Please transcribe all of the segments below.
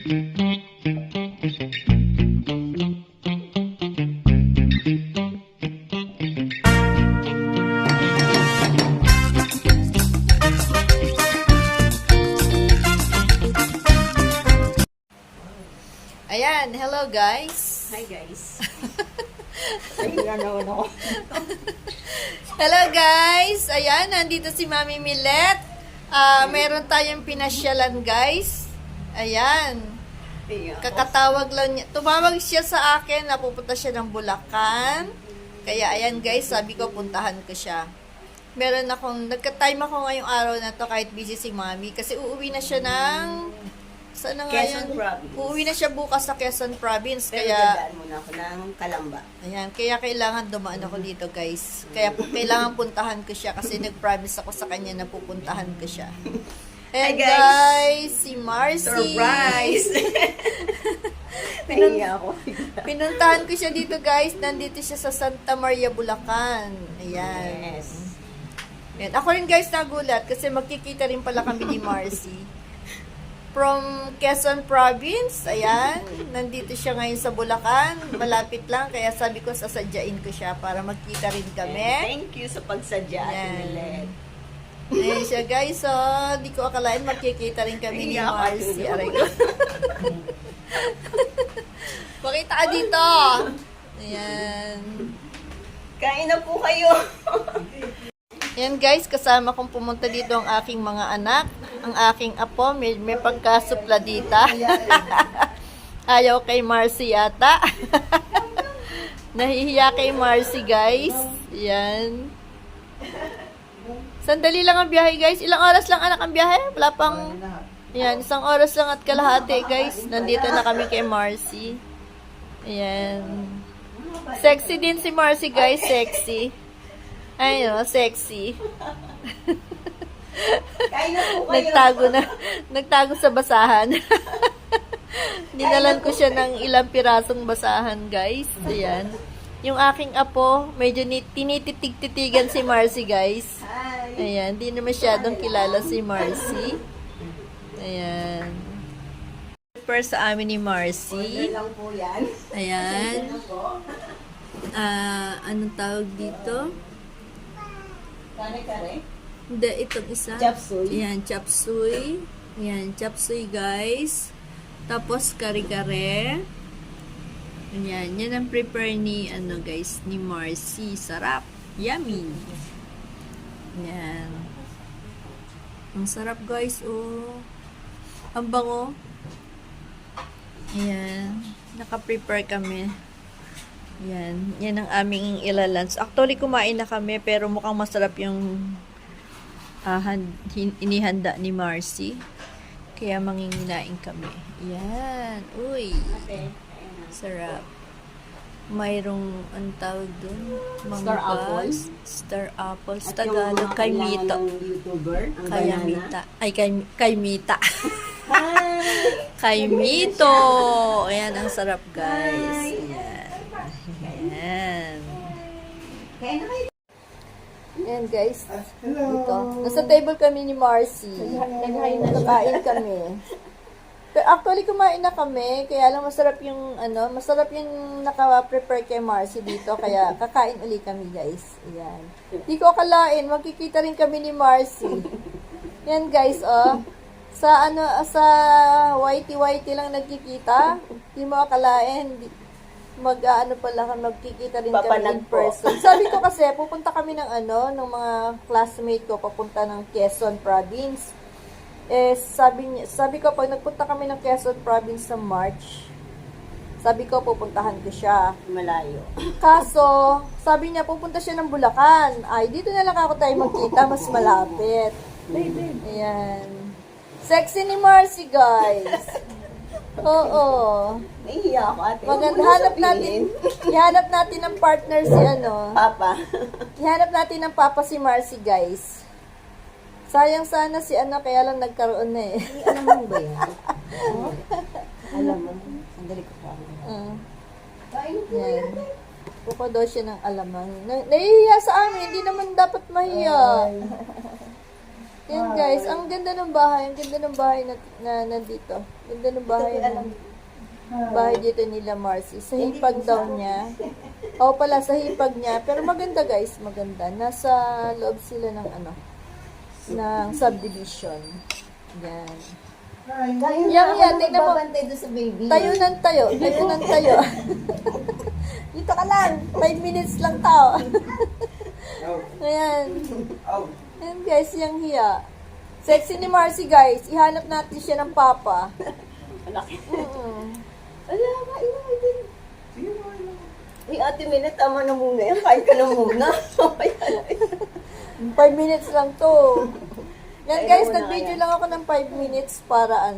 Ayan, hello guys. Hi guys. Hello guys. Ayan, nandito si Mami Millet. Meron tayong pinasyalan guys. Ayan. Kakatawag lang niya. Tumawag siya sa akin na pupunta siya ng Bulacan. Kaya ayan guys, sabi ko puntahan ko siya. Nagka-time ako ngayong araw na to kahit busy si Mami. Kasi uuwi na siya ng saan na Quezon ngayon? Province. Uuwi na siya bukas sa Quezon Province. Pero Kaya dadaan muna ako ng Kalamba. ayan, kaya kailangan dumaan ako dito guys. Kaya kailangan puntahan ko siya kasi nag-promise ako sa kanya na pupuntahan ko siya. And Hi, guys. si Marcy. Surprise! Nahiya ako. Pinuntahan ko siya dito guys. Nandito siya sa Santa Maria, Bulacan. Ayan. Yes. Ayan. Ako rin guys nagulat kasi magkikita rin pala kami ni Marcy. From Quezon Province, ayan. Nandito siya ngayon sa Bulacan. Malapit lang, kaya sabi ko sasadyain ko siya para magkita rin kami. Thank you sa pagsadya, Ate Milet. Ayan siya guys, so di ko akalain magkikita rin kami ni Iyak, Ate Marcy. Milet. Aray ko. Pakita ka dito. Ayan. Kain na po kayo. Ayan guys, kasama kong pumunta dito ang aking mga anak. Ang aking apo, may pagkasupladita. Ayaw kay Marcy yata. Nahihiya kay Marcy guys. Ayan. Sandali lang ang biyahe guys. Ilang oras lang anak ang biyahe? Wala pang... Ayan, 1 oras lang at kalahati guys. Nandito na kami kay Marcy. Ayan. Sexy din si Marcy guys, sexy. Ayun, sexy. Kain na po kayo. Nagtago sa basahan. Dinalan ko siya ng ilang pirasong basahan, guys. Ayan. Yung aking apo, medyo tinititig-titigan si Marcy, guys. Hi. Ayan, di na masyadong kilala si Marcy. Ayan. Prepare sa amin ni Marcy. Order lang po yan. Ayan. Ano po? Anong tawag dito? Kare-kare? Hindi, itong isa. Chop suey. Ayan, chop suey. Ayan, chop suey guys. Tapos kare-kare. Ayan, yan ang prepare ni, guys, ni Marcy. Sarap. Yummy. Ayan. Ang sarap guys, oh. Ang bango. Ayan. Naka-prepare kami. Yan. Yan ang aming ilalans. Actually, kumain na kami, pero mukhang masarap yung inihanda ni Marcy. Kaya manginginain kami. Yan. Uy. Sarap. Mayroong, anong tawag dun? Star apples? Star apples. At Tagalog. yung Kay mga Mito. ng YouTuber, ang Kaya banana. Mita. Ay, kay Mita. Hi! Kay Mito. Ayan, ang sarap guys. Ayan. Ayan. Kain na kayo. Ayan guys. Dito. Nasa table kami ni Marcy. Nagkain kami. Pero actually kumain na kami. Kaya lang masarap yung naka-prepare kay Marcy dito. Kaya kakain uli kami guys. Ayan. Di ko akalain. Magkikita rin kami ni Marcy. Yan guys, oh. Sa YT lang nagkikita. Di mo akalain. Magkikita rin kami in person. Sabi ko kasi, pupunta kami ng mga classmate ko, papunta ng Quezon Province. Sabi ko, pag nagpunta kami ng Quezon Province sa March, sabi ko, pupuntahan ko siya. Malayo. Kaso, sabi niya, pupunta siya ng Bulacan. Ay, dito na lang ako tayo magkita, mas malapit. Ayan. Sexy ni Marcy, guys. Oo. Nahihiya ako, ate. Maganda, ihanap natin ng partner si Papa. Ihanap natin ng papa si Marcy, guys. Sayang sana si kaya lang nagkaroon na eh. Alam mo ba yan? Alam mo. Sandali ko pa. Kain po Yan. Kuko daw siya ng alamang. Nahihiya sa amin, hindi naman dapat mahiya. Yan guys, ang ganda ng bahay. Ang ganda ng bahay na nandito. Ganda ng bahay na. Bahay dito nila Marcy. Sa hipag daw niya. O pala, sa hipag niya. Pero maganda guys, maganda. Nasa loob sila ng ng subdivision. Yan. Yan, tingnan mo. Babantay doon sa baby. Tayo ng tayo. Tayo ng tayo. Dito ka lang. 5 minutes lang tao. Ayan. Ayan guys, yung hiya. Sexy ni Marcy guys. Ihanap natin siya ng papa. Malaki. Ala, Uy, ate Minette, tama na muna yan. Kain ka na muna. 5 minutes lang to. Yan guys, nag-video lang ako ng 5 minutes para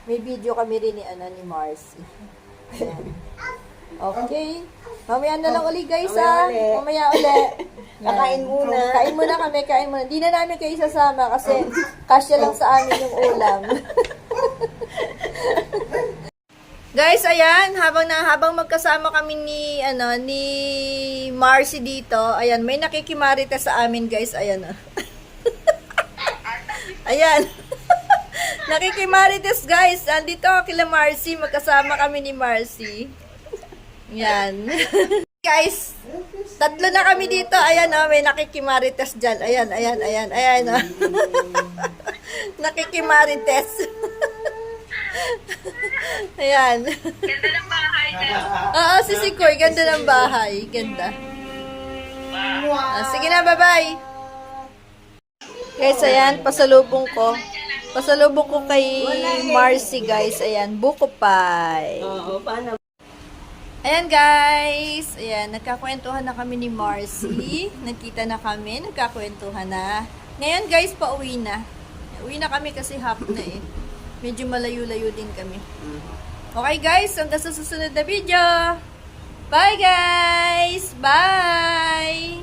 may video kami rin ni Marcy. Ayan. Okay. Mamaya na lang uli guys Mamaya uli. Kakain muna. Kain muna kami, kain muna. Hindi na namin kayo sasama kasi kasya lang sa amin yung ulam. Guys, ayan, habang magkasama kami ni Marcy dito, ayan, may nakikimarita sa amin, guys, ayan. Ayan. Nakikimarites, guys. Andito kila Marcy, magkasama kami ni Marcy. Yan. Guys, tatlo na kami dito. Ayan, may nakikimarites dyan. Ayan. Nakikimarites. Ayan. Ganda ng bahay na. Oo, si Sikoy, ganda ng bahay. Ganda. Sige na, bye-bye. Guys, ayan, pasalubong ko. Pasalubong ko kay Marcy, guys. Ayan, buko pie. Oo, paano? Ayan, guys. Ayan, nagkakwentuhan na kami ni Marcy. Nagkita na kami, nagkakwentuhan na. Ngayon, guys, pauwi na. Uwi na kami kasi hapon na eh. Medyo malayo-layo din kami. Okay, guys, hanggang sa susunod na video. Bye, guys! Bye!